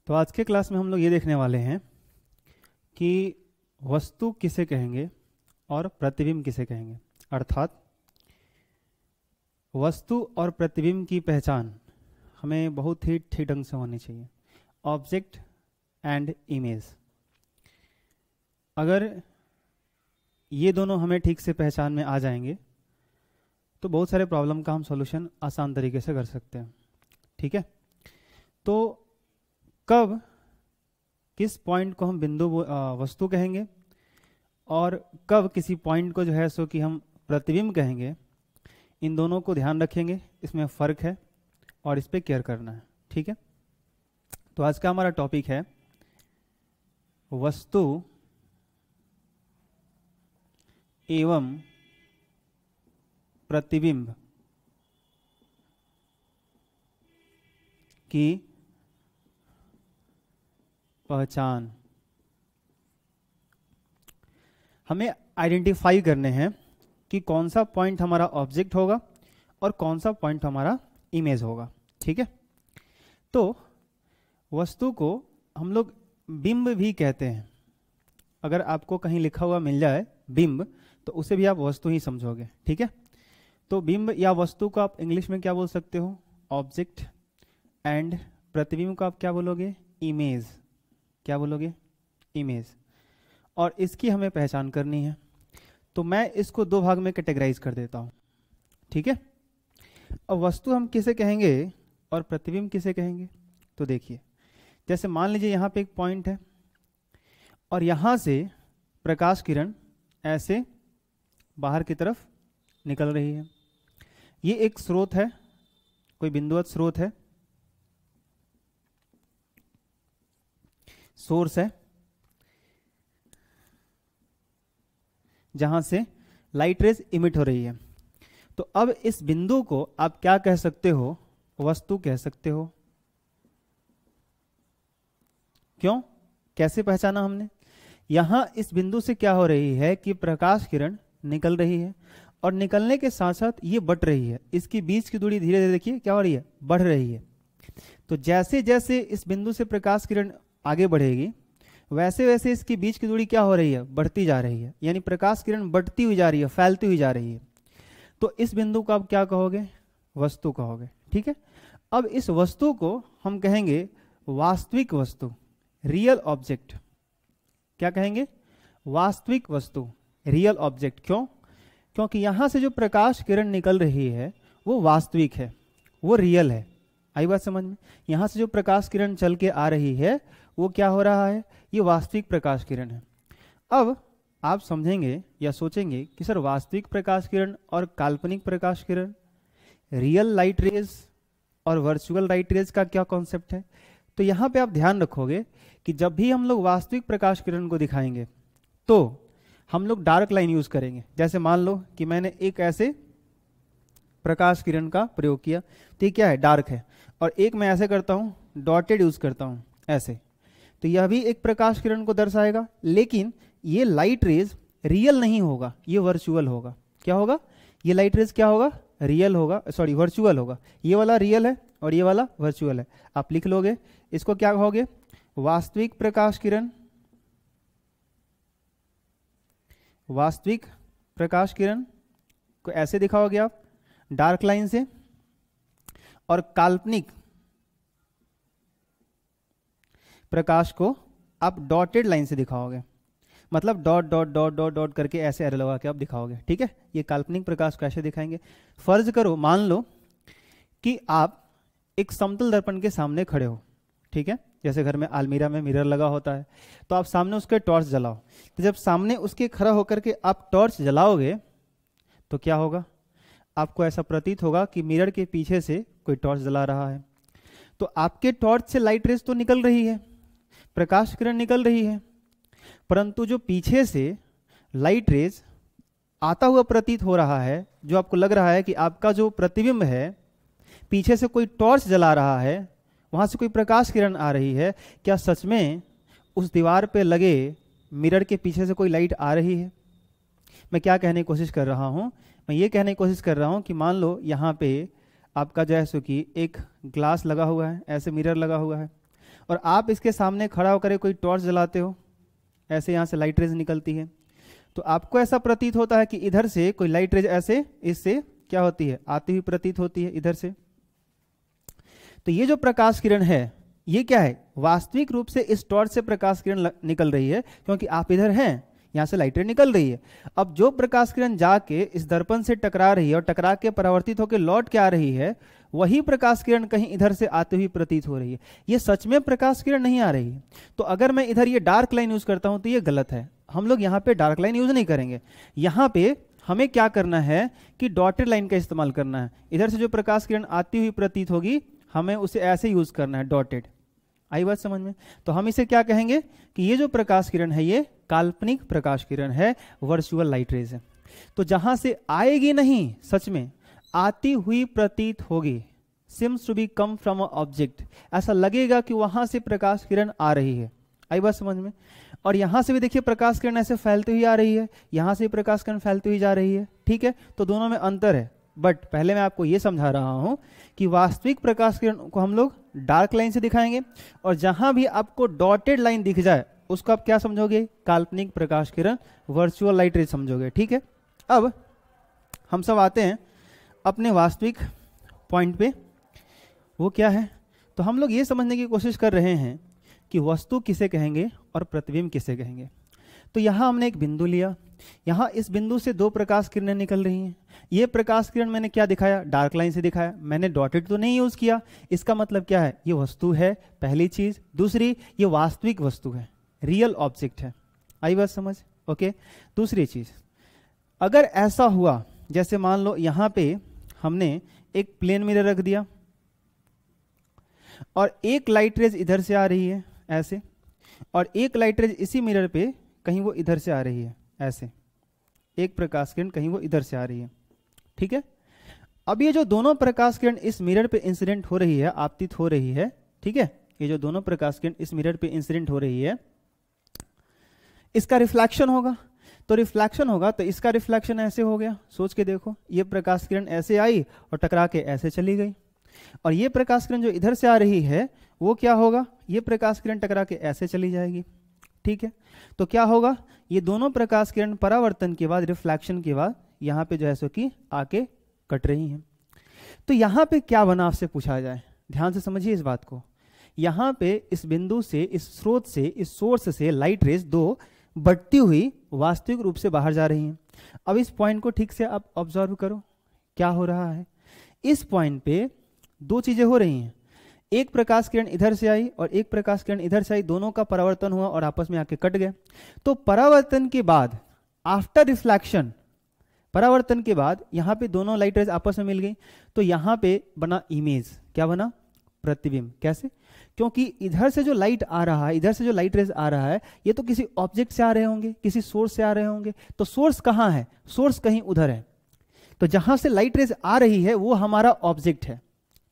तो आज के क्लास में हम लोग ये देखने वाले हैं कि वस्तु किसे कहेंगे और प्रतिबिंब किसे कहेंगे। अर्थात वस्तु और प्रतिबिंब की पहचान हमें बहुत ही ठीक ढंग से होनी चाहिए। ऑब्जेक्ट एंड इमेज, अगर ये दोनों हमें ठीक से पहचान में आ जाएंगे तो बहुत सारे प्रॉब्लम का हम सॉल्यूशन आसान तरीके से कर सकते हैं। ठीक है, तो कब किस पॉइंट को हम बिंदु वस्तु कहेंगे और कब किसी पॉइंट को जो है सो कि हम प्रतिबिंब कहेंगे, इन दोनों को ध्यान रखेंगे। इसमें फ़र्क है और इस पे केयर करना है। ठीक है, तो आज का हमारा टॉपिक है वस्तु एवं प्रतिबिंब की पहचान। हमें आइडेंटिफाई करने हैं कि कौन सा पॉइंट हमारा ऑब्जेक्ट होगा और कौन सा पॉइंट हमारा इमेज होगा। ठीक है, तो वस्तु को हम लोग बिंब भी कहते हैं। अगर आपको कहीं लिखा हुआ मिल जाए बिंब, तो उसे भी आप वस्तु ही समझोगे। ठीक है, तो बिंब या वस्तु को आप इंग्लिश में क्या बोल सकते हो? ऑब्जेक्ट। एंड प्रतिबिंब को आप क्या बोलोगे? इमेज। क्या बोलोगे? इमेज। और इसकी हमें पहचान करनी है, तो मैं इसको दो भाग में कैटेगराइज कर देता हूं। ठीक है, अब वस्तु हम किसे कहेंगे और प्रतिबिंब किसे कहेंगे? तो देखिए, जैसे मान लीजिए यहां पे एक पॉइंट है और यहां से प्रकाश किरण ऐसे बाहर की तरफ निकल रही है। ये एक स्रोत है, कोई बिंदुवत स्रोत है, सोर्स है, जहां से लाइट रेज इमिट हो रही है। तो अब इस बिंदु को आप क्या कह सकते हो? वस्तु कह सकते हो। क्यों? कैसे पहचाना हमने? यहां इस बिंदु से क्या हो रही है कि प्रकाश किरण निकल रही है और निकलने के साथ साथ ये बढ़ रही है। इसकी बीच की दूरी धीरे धीरे देखिए क्या हो रही है? बढ़ रही है। तो जैसे जैसे इस बिंदु से प्रकाश किरण आगे बढ़ेगी, वैसे वैसे इसकी बीच की दूरी क्या हो रही है? बढ़ती जा रही है। यानी प्रकाश किरण बढ़ती हुई जा रही है, फैलती हुई जा रही है। तो इस बिंदु को आप क्या कहोगे? वस्तु कहोगे। ठीक है, अब इस वस्तु को हम कहेंगे वास्तविक वस्तु, रियल ऑब्जेक्ट। क्या कहेंगे? वास्तविक वस्तु, रियल ऑब्जेक्ट। क्यों? क्योंकि यहां से जो प्रकाश किरण निकल रही है वो वास्तविक है, वो रियल है। आई बात समझ में? यहां से जो प्रकाश किरण चल के आ रही है वो क्या हो रहा है? ये वास्तविक प्रकाश किरण है। अब आप समझेंगे या सोचेंगे कि सर वास्तविक प्रकाश किरण और काल्पनिक प्रकाश किरण, रियल लाइट रेज और वर्चुअल लाइट रेज का क्या कॉन्सेप्ट है? तो यहां पे आप ध्यान रखोगे कि जब भी हम लोग वास्तविक प्रकाश किरण को दिखाएंगे तो हम लोग डार्क लाइन यूज करेंगे। जैसे मान लो कि मैंने एक ऐसे प्रकाश किरण का प्रयोग किया, तो ये क्या है? डार्क है। और एक मैं ऐसे करता हूं, डॉटेड यूज करता हूं ऐसे, तो यह भी एक प्रकाश किरण को दर्शाएगा। लेकिन ये लाइट रेज रियल नहीं होगा, ये वर्चुअल होगा। क्या होगा? ये लाइट रेज क्या होगा? रियल होगा, सॉरी वर्चुअल होगा। ये वाला रियल है और ये वाला वर्चुअल है। आप लिख लोगे, इसको क्या कहोगे? वास्तविक प्रकाश किरण, वास्तविक प्रकाश किरण को ऐसे दिखाओगे आप डार्क लाइन से, और काल्पनिक प्रकाश को आप डॉटेड लाइन से दिखाओगे। मतलब dot dot dot dot dot करके ऐसे एरो लगा के आप दिखाओगे। ठीक है, ये काल्पनिक प्रकाश को ऐसे दिखाएंगे। फर्ज करो, मान लो कि आप एक समतल दर्पण के सामने खड़े हो। ठीक है, जैसे घर में अलमीरा में मिरर लगा होता है, तो आप सामने उसके टॉर्च जलाओ। तो जब सामने उसके खड़ा होकर के आप टॉर्च जलाओगे तो क्या होगा? आपको ऐसा प्रतीत होगा कि मिरर के पीछे से कोई टॉर्च जला रहा है। तो आपके टॉर्च से लाइट रेज तो निकल रही है, प्रकाश किरण निकल रही है, परंतु जो पीछे से लाइट रेज आता हुआ प्रतीत हो रहा है, जो आपको लग रहा है कि आपका जो प्रतिबिंब है, पीछे से कोई टॉर्च जला रहा है, वहां से कोई प्रकाश किरण आ रही है, क्या सच में उस दीवार पे लगे मिरर के पीछे से कोई लाइट आ रही है? मैं क्या कहने की कोशिश कर रहा हूं? मैं ये कहने की कोशिश कर रहा हूं कि मान लो यहाँ पे आपका जो है सो कि एक ग्लास लगा हुआ है, ऐसे मिरर लगा हुआ है, और आप इसके सामने खड़ा होकर कोई टॉर्च जलाते हो, ऐसे यहाँ से लाइट रेज निकलती है, तो आपको ऐसा प्रतीत होता है कि इधर से कोई लाइट रेज ऐसे इससे क्या होती है, आती हुई प्रतीत होती है इधर से। तो ये जो प्रकाश किरण है ये क्या है, वास्तविक रूप से इस टॉर्च से प्रकाश किरण निकल रही है, क्योंकि आप इधर हैं, यहां से लाइट रे निकल रही है। अब जो प्रकाश किरण जाके इस दर्पण से टकरा रही है और टकरा के परावर्तित होकर लौट के आ रही है, वही प्रकाश किरण कहीं इधर से आती हुई प्रतीत हो रही है। ये सच में प्रकाश किरण नहीं आ रही है। तो अगर मैं इधर ये डार्क लाइन यूज करता हूं तो ये गलत है, हम लोग यहाँ पे डार्क लाइन यूज नहीं करेंगे। यहाँ पे हमें क्या करना है कि डॉटेड लाइन का इस्तेमाल करना है। इधर से जो प्रकाश किरण आती हुई प्रतीत होगी हमें उसे ऐसे यूज करना है, डॉटेड। आई बात समझ में? तो हम इसे क्या कहेंगे कि ये जो प्रकाश किरण है ये काल्पनिक प्रकाश किरण है, वर्चुअल लाइट रेज है। तो जहां से आएगी नहीं, सच में आती हुई प्रतीत होगी, seems to be come from a object, ऐसा लगेगा कि वहां से प्रकाश किरण आ रही है। आई बात समझ में? और यहां से भी देखिए प्रकाश किरण ऐसे फैलती हुई आ रही है, यहां से प्रकाश किरण फैलती हुई जा रही है, ठीक है। तो दोनों में अंतर है। बट पहले मैं आपको यह समझा रहा हूं कि वास्तविक प्रकाश किरण को हम लोग डार्क लाइन से दिखाएंगे, और जहां भी आपको डॉटेड लाइन दिख जाए उसको आप क्या समझोगे, काल्पनिक प्रकाश किरण, वर्चुअल लाइट रेज समझोगे, ठीक है। अब हम सब आते हैं अपने वास्तविक पॉइंट पे, वो क्या है। तो हम लोग ये समझने की कोशिश कर रहे हैं कि वस्तु किसे कहेंगे और प्रतिबिंब किसे कहेंगे। तो यहां हमने एक बिंदु लिया, यहां इस बिंदु से दो प्रकाश किरणें निकल रही हैं। ये प्रकाश किरण मैंने क्या दिखाया, डार्क लाइन से दिखाया, मैंने डॉटेड तो नहीं यूज किया। इसका मतलब क्या है, ये वस्तु है, पहली चीज। दूसरी, ये वास्तविक वस्तु है, रियल ऑब्जेक्ट है। आई बात समझ? ओके। दूसरी चीज, अगर ऐसा हुआ जैसे मान लो यहां पे हमने एक प्लेन मिरर रख दिया और एक लाइट रेज इधर से आ रही है ऐसे, और एक लाइट रेज इसी मिरर पे कहीं वो इधर से आ रही है ऐसे, एक प्रकाश किरण कहीं वो इधर से आ रही है, ठीक है। अब ये जो दोनों प्रकाश किरण इस मिरर पे इंसिडेंट हो रही है, आपतित हो रही है, ठीक है, ये जो दोनों प्रकाश किरण इस मिरर पे इंसिडेंट हो रही है, इसका रिफ्लेक्शन होगा। तो रिफ्लेक्शन होगा तो इसका रिफ्लेक्शन ऐसे हो गया, सोच के देखो, ये प्रकाश किरण ऐसे आई और टकरा के ऐसे चली गई, और ये प्रकाश किरण जो इधर से आ रही है वो क्या होगा, ये प्रकाश किरण टकरा के ऐसे चली जाएगी, ठीक है। तो क्या होगा, ये दोनों प्रकाश किरण परावर्तन के बाद, रिफ्लेक्शन के बाद यहां पे जो है सो कि आके कट रही हैं। तो यहां पे क्या बना आपसे पूछा जाए, ध्यान से समझिए इस बात को। यहां पे इस बिंदु से, इस स्रोत से, इस सोर्स से लाइट रेज दो बढ़ती हुई वास्तविक रूप से बाहर जा रही हैं। अब इस पॉइंट को ठीक से आप ऑब्जर्व करो, क्या हो रहा है। इस पॉइंट पे दो चीजें हो रही हैं, एक प्रकाश किरण इधर से आई और एक प्रकाश किरण इधर से आई, दोनों का परावर्तन हुआ और आपस में आके कट गए। तो परावर्तन के बाद, आफ्टर रिफ्लेक्शन, परावर्तन के बाद यहां पे दोनों लाइट रेज आपस में मिल गई, तो यहां पे बना इमेज, क्या बना, प्रतिबिंब। कैसे? क्योंकि इधर से जो लाइट आ रहा है, इधर से जो लाइट रेज आ रहा है, ये तो किसी ऑब्जेक्ट से आ रहे होंगे, किसी सोर्स से आ रहे होंगे। तो सोर्स कहां है, सोर्स कहीं उधर है, तो जहां से लाइट रेज आ रही है वो हमारा ऑब्जेक्ट है,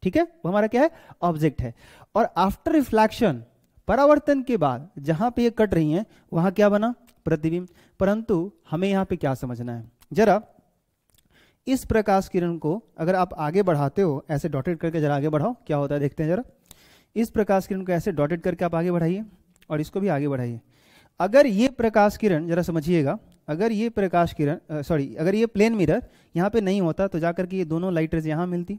ठीक है, वो हमारा क्या है, ऑब्जेक्ट है। और आफ्टर रिफ्लेक्शन, परावर्तन के बाद जहां पे ये कट रही हैं वहां क्या बना, प्रतिबिंब। परंतु हमें यहां पे क्या समझना है, जरा इस प्रकाश किरण को अगर आप आगे बढ़ाते हो, ऐसे डॉटेड करके जरा आगे बढ़ाओ, क्या होता है देखते हैं जरा। इस प्रकाश किरण को ऐसे डॉटेड करके आप आगे बढ़ाइए और इसको भी आगे बढ़ाइए। अगर ये प्रकाश किरण, जरा समझिएगा, अगर ये प्रकाश किरण, अगर ये प्लेन मिरर यहाँ पे नहीं होता तो जाकर के ये दोनों लाइट रेज यहाँ मिलती।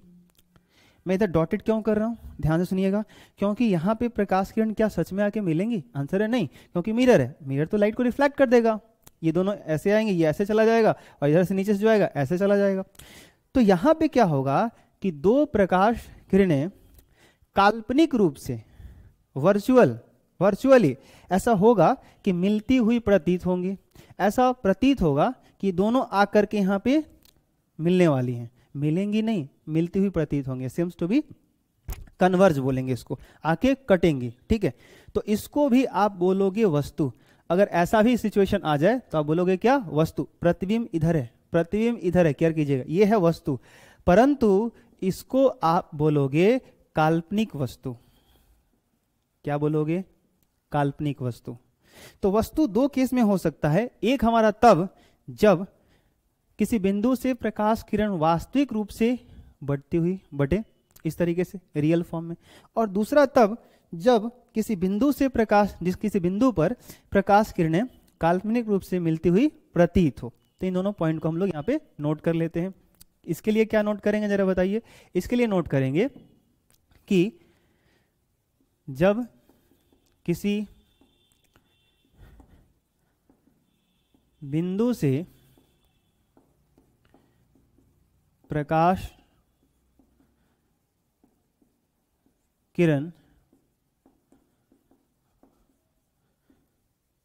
मैं इधर डॉटेड क्यों कर रहा हूँ, ध्यान से सुनिएगा, क्योंकि यहाँ पे प्रकाश किरण क्या सच में आके मिलेंगी, आंसर है नहीं, क्योंकि मिरर है, मिरर तो लाइट को रिफ्लेक्ट कर देगा। ये दोनों ऐसे आएंगे, ये ऐसे चला जाएगा, और इधर से नीचे से जो आएगा ऐसे चला जाएगा। तो यहाँ पे क्या होगा कि दो प्रकाश किरणें काल्पनिक रूप से, वर्चुअली ऐसा होगा कि मिलती हुई प्रतीत होंगी। ऐसा प्रतीत होगा कि दोनों आकर के यहाँ पे मिलने वाली हैं, मिलेंगी नहीं, मिलती हुई प्रतीत होंगे, सेम्स टू बी कन्वर्ज बोलेंगे इसको, आके कटेंगी, ठीक है। तो इसको भी आप बोलोगे वस्तु। अगर ऐसा भी सिचुएशन आ जाए तो आप बोलोगे क्या, वस्तु। प्रतिबिंब इधर है, प्रतिबिंब इधर है, केयर कीजिएगा, ये है वस्तु, परंतु इसको आप बोलोगे काल्पनिक वस्तु। क्या बोलोगे, काल्पनिक वस्तु। तो वस्तु दो केस में हो सकता है, एक हमारा तब जब किसी बिंदु से प्रकाश किरण वास्तविक रूप से बढ़ती हुई बटे इस तरीके से रियल फॉर्म में, और दूसरा तब जब किसी बिंदु से किसी बिंदु पर प्रकाश किरणें काल्पनिक रूप से मिलती हुई प्रतीत हो। तो इन दोनों पॉइंट को हम लोग यहाँ पे नोट कर लेते हैं। इसके लिए क्या नोट करेंगे जरा बताइए। इसके लिए नोट करेंगे कि जब किसी बिंदु से प्रकाश किरण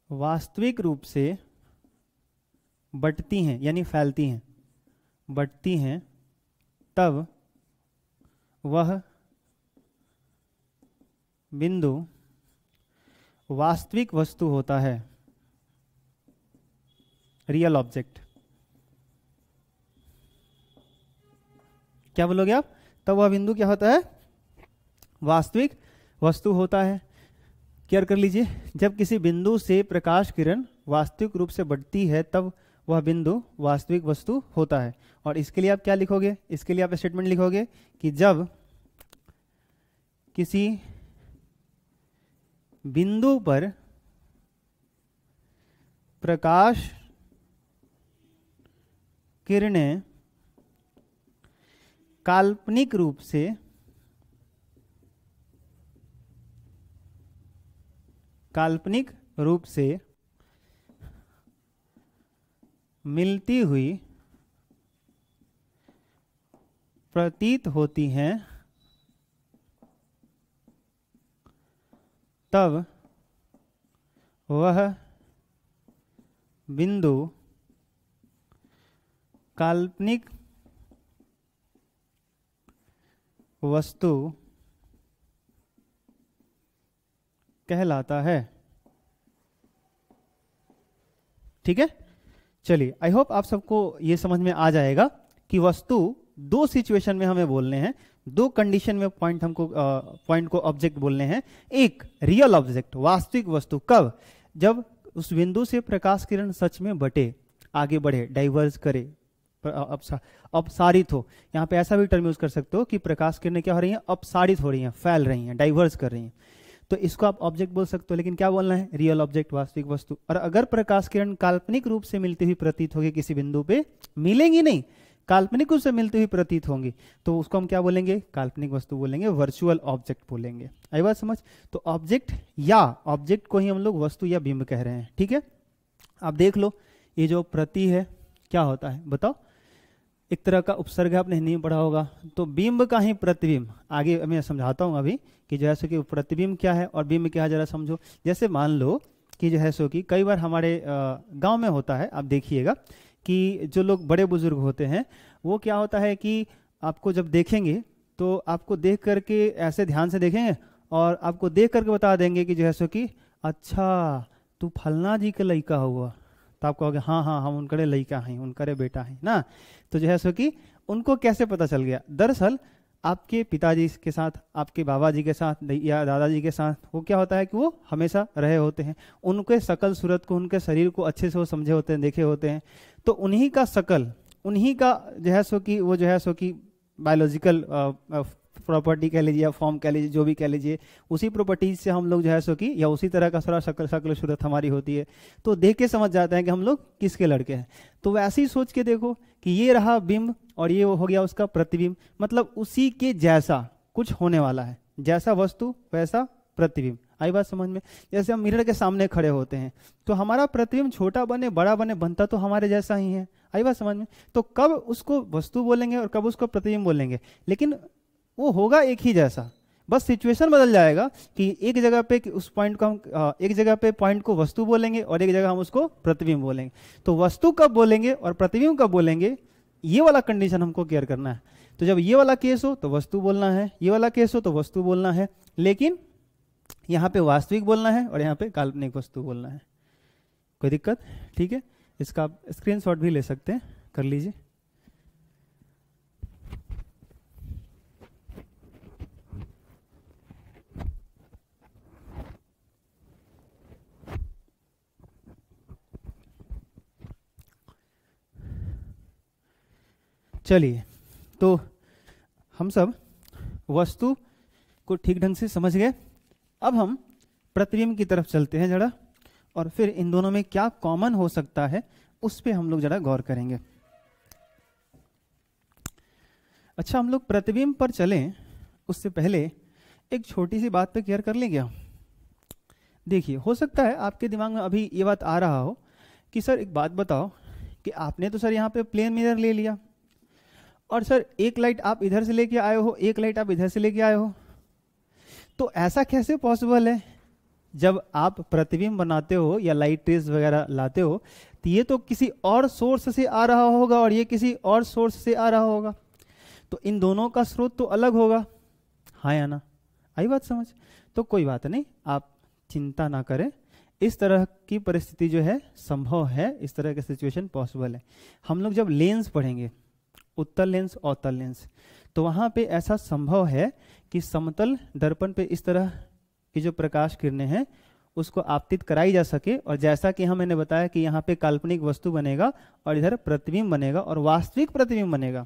वास्तविक रूप से बटती हैं यानी फैलती हैं, बटती हैं, तब वह बिंदु वास्तविक वस्तु होता है, रियल ऑब्जेक्ट। क्या बोलोगे आप? तब वह बिंदु क्या होता है? वास्तविक वस्तु होता है। क्लियर कर लीजिए। जब किसी बिंदु से प्रकाश किरण वास्तविक रूप से बढ़ती है तब वह बिंदु वास्तविक वस्तु होता है। और इसके लिए आप क्या लिखोगे? इसके लिए आप स्टेटमेंट लिखोगे कि जब किसी बिंदु पर प्रकाश किरणें काल्पनिक रूप से मिलती हुई प्रतीत होती हैं, तब वह बिंदु काल्पनिक वस्तु कहलाता है। ठीक है, चलिए आई होप आप सबको ये समझ में आ जाएगा कि वस्तु दो सिचुएशन में हमें बोलने हैं, दो कंडीशन में पॉइंट को ऑब्जेक्ट बोलने हैं। एक रियल ऑब्जेक्ट, वास्तविक वस्तु, कब? जब उस बिंदु से प्रकाश किरण सच में बटे, आगे बढ़े, डाइवर्ज करे, अपसारित हो। यहाँ पे ऐसा भी टर्म यूज कर सकते हो कि प्रकाश किरणें क्या हो रही हैं? अपसारित हो रही हैं, फैल रही हैं, डाइवर्ज कर रही हैं। तो इसको आप ऑब्जेक्ट बोल सकते हो, लेकिन क्या बोलना है? रियल ऑब्जेक्ट, वास्तविक वस्तु। और अगर प्रकाश किरण काल्पनिक रूप से मिलती हुई प्रतीत होगी किसी बिंदु पे, मिलेंगी नहीं, काल्पनिक रूप से मिलती हुई प्रतीत होंगी, तो उसको हम क्या बोलेंगे? काल्पनिक वस्तु बोलेंगे, वर्चुअल ऑब्जेक्ट बोलेंगे। आई बात समझ? तो ऑब्जेक्ट या ऑब्जेक्ट को ही हम लोग वस्तु या बिंब कह रहे हैं। ठीक है, आप देख लो ये जो प्रति है क्या होता है बताओ? एक तरह का उपसर्ग है, आपने नहीं पढ़ा होगा। तो बिंब का ही प्रतिबिंब, आगे मैं समझाता हूं अभी कि जैसे कि प्रतिबिंब क्या है और बिंब क्या है, जरा समझो। जैसे मान लो कि जो है सो कि कई बार हमारे गांव में होता है, आप देखिएगा कि जो लोग बड़े बुजुर्ग होते हैं वो क्या होता है कि आपको जब देखेंगे तो आपको देख करके ऐसे ध्यान से देखेंगे और आपको देख करके बता देंगे कि जो है सो कि अच्छा तू फलना जी के लड़का हुआ। तो आप कहोगे हाँ हाँ हम उनकरे लड़का हैं, उनकरे बेटा हैं ना। तो जो है सो कि उनको कैसे पता चल गया? दरअसल आपके पिताजी के साथ, आपके बाबा जी के साथ या दादाजी के साथ वो क्या होता है कि वो हमेशा रहे होते हैं, उनके शकल सूरत को, उनके शरीर को अच्छे से वो समझे होते हैं, देखे होते हैं। तो उन्हीं का शकल, उन्हीं का जो है सो कि वो जो है सो कि बायोलॉजिकल प्रॉपर्टी कह लीजिए या फॉर्म कह लीजिए, जो भी कह लीजिए, उसी प्रॉपर्टीज से हम लोग जो है सो कि या उसी तरह का सारा शक्ल सूरत हमारी होती है। तो देख के समझ जाते हैं कि हम लोग किसके लड़के हैं। तो वैसे ही सोच के देखो कि ये रहा बिंब और ये हो गया उसका प्रतिबिंब, मतलब उसी के जैसा कुछ होने वाला है, जैसा वस्तु वैसा प्रतिबिंब। आई बात समझ में? जैसे हम मिरर के सामने खड़े होते हैं तो हमारा प्रतिबिंब छोटा बने बड़ा बने, बनता तो हमारे जैसा ही है। आई बात समझ में? तो कब उसको वस्तु बोलेंगे और कब उसको प्रतिबिंब बोलेंगे, लेकिन वो होगा एक ही जैसा, बस सिचुएशन बदल जाएगा कि एक जगह पे उस पॉइंट को हम एक जगह पे पॉइंट को वस्तु बोलेंगे और एक जगह हम उसको प्रतिबिंब बोलेंगे। तो वस्तु कब बोलेंगे और प्रतिबिंब कब बोलेंगे, ये वाला कंडीशन हमको क्लियर करना है। तो जब ये वाला केस हो तो वस्तु बोलना है, ये वाला केस हो तो वस्तु बोलना है, लेकिन यहाँ पे वास्तविक बोलना है और यहाँ पे काल्पनिक वस्तु बोलना है। कोई दिक्कत? ठीक है, इसका आप स्क्रीनशॉट भी ले सकते हैं, कर लीजिए। चलिए, तो हम सब वस्तु को ठीक ढंग से समझ गए। अब हम प्रतिबिंब की तरफ चलते हैं जरा, और फिर इन दोनों में क्या कॉमन हो सकता है उस पे हम लोग जरा गौर करेंगे। अच्छा, हम लोग प्रतिबिंब पर चलें उससे पहले एक छोटी सी बात पे क्लियर कर लें क्या। देखिए, हो सकता है आपके दिमाग में अभी ये बात आ रहा हो कि सर एक बात बताओ कि आपने तो सर यहाँ पे प्लेन मिरर ले लिया, और सर एक लाइट आप इधर से लेके आए हो, एक लाइट आप इधर से लेके आए हो, तो ऐसा कैसे पॉसिबल है? जब आप प्रतिबिंब बनाते हो या लाइट रेज वगैरह लाते हो तो ये तो किसी और सोर्स से आ रहा होगा और ये किसी और सोर्स से आ रहा होगा, तो इन दोनों का स्रोत तो अलग होगा, हाँ या ना? आई बात समझ? तो कोई बात नहीं, आप चिंता ना करें, इस तरह की परिस्थिति जो है संभव है, इस तरह की सिचुएशन पॉसिबल है। हम लोग जब लेंस पढ़ेंगे, उत्तल लेंस, अवतल लेंस, तो वहां पे ऐसा संभव है कि समतल दर्पण पे इस तरह की जो प्रकाश किरणें हैं उसको आपतित कराई जा सके, और जैसा कि मैंने बताया कि यहाँ पे काल्पनिक वस्तु बनेगा और इधर प्रतिबिंब बनेगा और वास्तविक प्रतिबिंब बनेगा।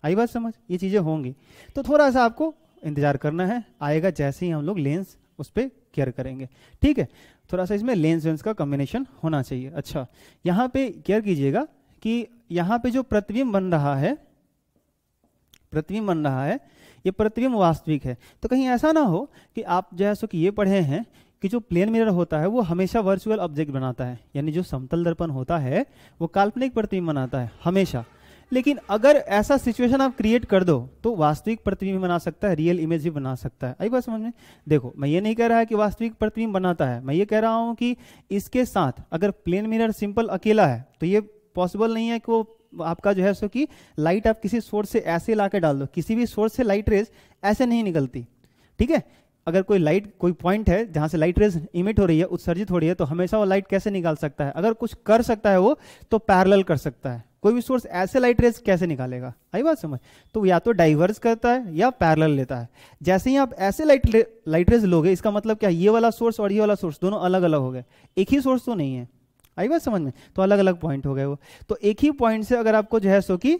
आई बात समझ? ये चीजें होंगी, तो थोड़ा सा आपको इंतजार करना है, आएगा जैसे ही हम लोग लेंस उस पर केयर करेंगे, ठीक है? थोड़ा सा इसमें लेंस वेंस का कॉम्बिनेशन होना चाहिए। अच्छा, यहाँ पे केयर कीजिएगा कि यहाँ पे जो प्रतिबिंब बन रहा है, ये प्रतिबिंब वास्तविक है, तो कहीं ऐसा ना हो कि आप जैसे कि ये पढ़े हैं कि जो प्लेन मिरर होता है वो हमेशा वर्चुअल ऑब्जेक्ट बनाता है, यानी जो समतल दर्पण होता है वो काल्पनिक प्रतिबिंब बनाता है हमेशा। लेकिन अगर ऐसा सिचुएशन आप क्रिएट कर दो तो वास्तविक प्रतिबिंब बना सकता है, रियल इमेज भी बना सकता है। आई बात समझ में? देखो, मैं ये नहीं कह रहा है कि वास्तविक प्रतिबिंब बनाता है, मैं ये कह रहा हूं कि इसके साथ अगर प्लेन मिरर सिंपल अकेला है तो ये पॉसिबल नहीं है कि वो आपका जो है सो कि लाइट आप किसी सोर्स से ऐसे ला के डाल दो, किसी भी सोर्स से लाइट रेज ऐसे नहीं निकलती, ठीक है? अगर कोई लाइट, कोई पॉइंट है जहां से लाइट रेज इमिट हो रही है, उत्सर्जित हो रही है, तो हमेशा वो लाइट कैसे निकाल सकता है? अगर कुछ कर सकता है वो तो पैरेलल कर सकता है, कोई भी सोर्स ऐसे लाइट रेज कैसे निकालेगा? आई बात समझ? तो या तो डाइवर्स करता है या पैरेलल लेता है। जैसे ही आप ऐसे लाइट रेज लोगे, इसका मतलब क्या? ये वाला सोर्स और ये वाला सोर्स दोनों अलग अलग हो गए, एक ही सोर्स तो नहीं है। आई बात समझ में? तो अलग अलग पॉइंट हो गए वो। तो एक ही पॉइंट से अगर आपको जो है सो कि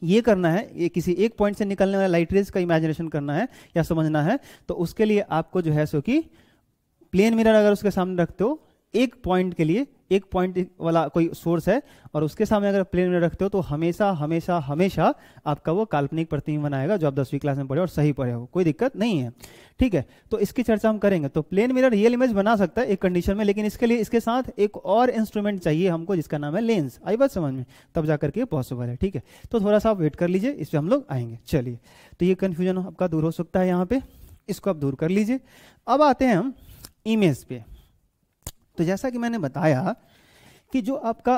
ये करना है, ये किसी एक पॉइंट से निकलने वाले लाइट रेज का इमेजिनेशन करना है या समझना है, तो उसके लिए आपको जो है सो कि प्लेन मिरर अगर उसके सामने रखते हो, एक पॉइंट के लिए एक पॉइंट वाला कोई सोर्स है और उसके सामने अगर प्लेन मिरर रखते हो तो हमेशा हमेशा हमेशा आपका वो काल्पनिक प्रतिबिंब बनाएगा, जो आप 10वीं क्लास में पढ़े और सही पढ़े हो, कोई दिक्कत नहीं है, ठीक है? तो इसकी चर्चा हम करेंगे। तो प्लेन मिरर रियल इमेज बना सकता है एक कंडीशन में, लेकिन इसके लिए इसके साथ एक और इंस्ट्रूमेंट चाहिए हमको जिसका नाम है लेंस। आई बात समझ में? तब जाकर के पॉसिबल है, ठीक है? तो थोड़ा सा आप वेट कर लीजिए, इस पर हम लोग आएंगे। चलिए, तो ये कन्फ्यूजन आपका दूर हो सकता है यहाँ पे, इसको आप दूर कर लीजिए। अब आते हैं हम इमेज पे। तो जैसा कि मैंने बताया कि जो आपका